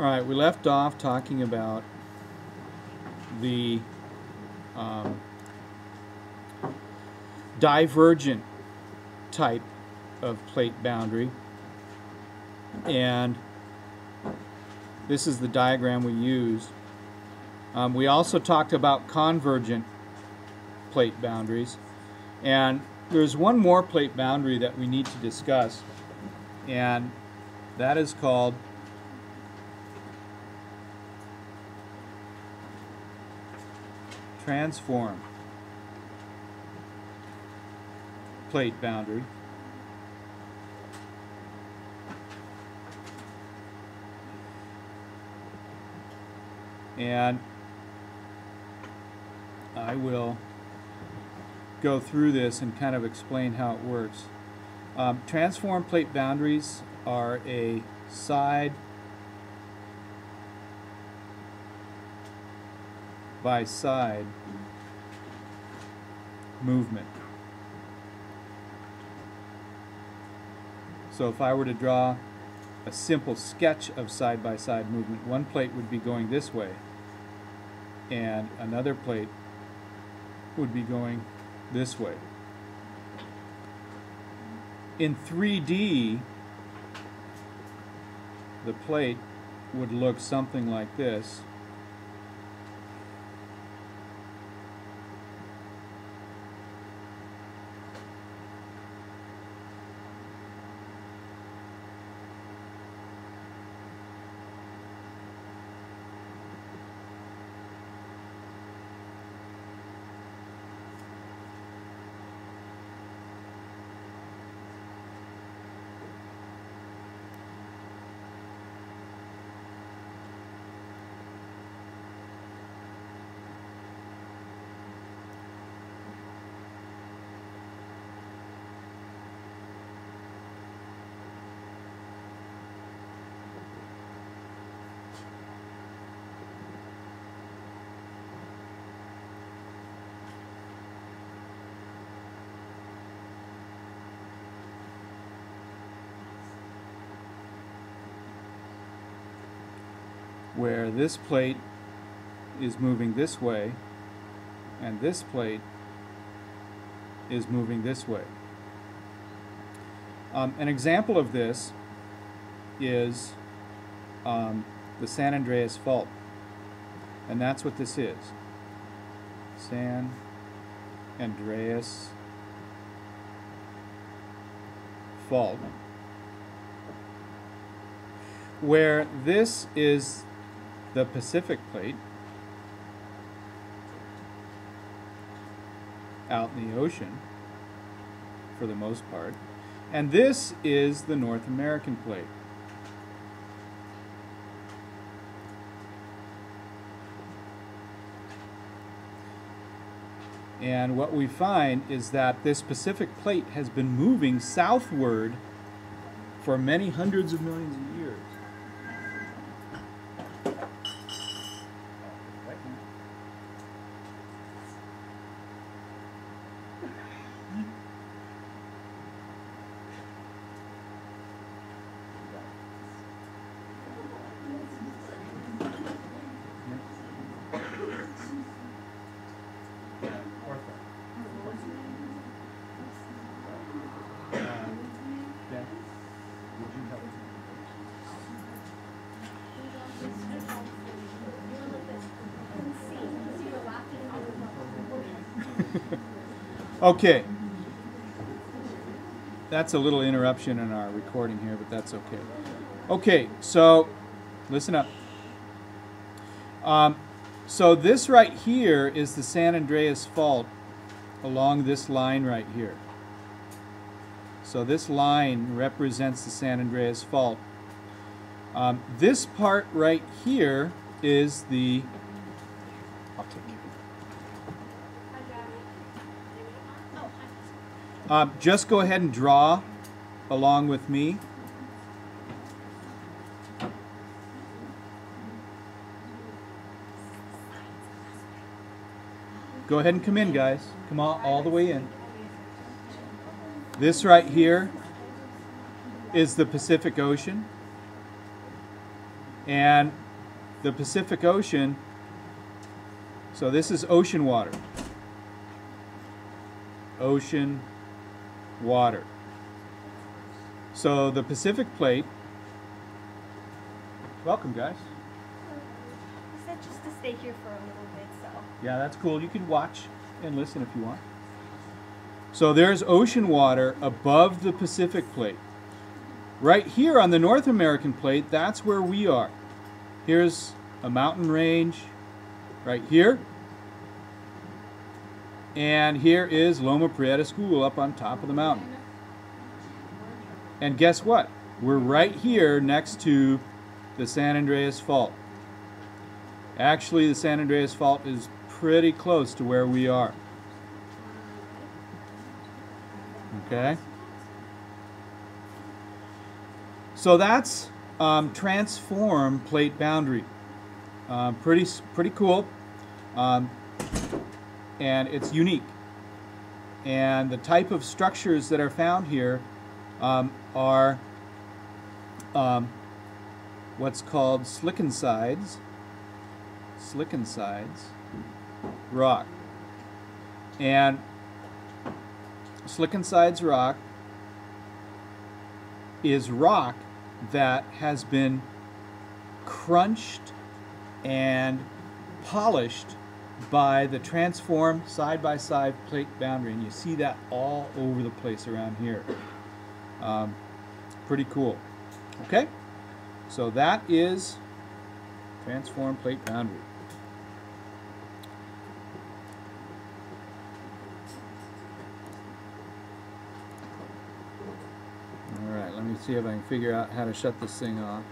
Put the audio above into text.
All right, we left off talking about the divergent type of plate boundary, and this is the diagram we used. We also talked about convergent plate boundaries, and there's one more plate boundary that we need to discuss, and that is called transform plate boundary. And I will go through this and kind of explain how it works. Transform plate boundaries are a side by side movement. So if I were to draw a simple sketch of side-by-side movement, one plate would be going this way and another plate would be going this way. In 3D, the plate would look something like this. Where this plate is moving this way and this plate is moving this way. An example of this is the San Andreas Fault, and that's what this is. San Andreas Fault, where this is the Pacific plate out in the ocean for the most part, and this is the North American plate. And what we find is that this Pacific plate has been moving southward for many hundreds of millions of years. Okay, that's a little interruption in our recording here, but that's okay. Okay, so listen up. So this right here is the San Andreas Fault along this line right here. So this line represents the San Andreas Fault. This part right here is the... I'll take it. Just go ahead and draw along with me. Go ahead and come in, guys. Come on, all the way in. This right here is the Pacific Ocean. And the Pacific Ocean, so this is ocean water. Ocean water. So the Pacific Plate, welcome guys. You said just to stay here for a little bit, so. Yeah, that's cool. You can watch and listen if you want. So there's ocean water above the Pacific Plate. Right here on the North American Plate, that's where we are. Here's a mountain range right here. And here is Loma Prieta School up on top of the mountain. And guess what? We're right here next to the San Andreas Fault. Actually, the San Andreas Fault is pretty close to where we are. Okay? So that's transform plate boundary. Pretty cool. And it's unique. And the type of structures that are found here are what's called slickensides rock. And slickensides rock is rock that has been crunched and polished by the transform side-by-side plate boundary, and you see that all over the place around here. Pretty cool. Okay, so that is transform plate boundary. All right, let me see if I can figure out how to shut this thing off.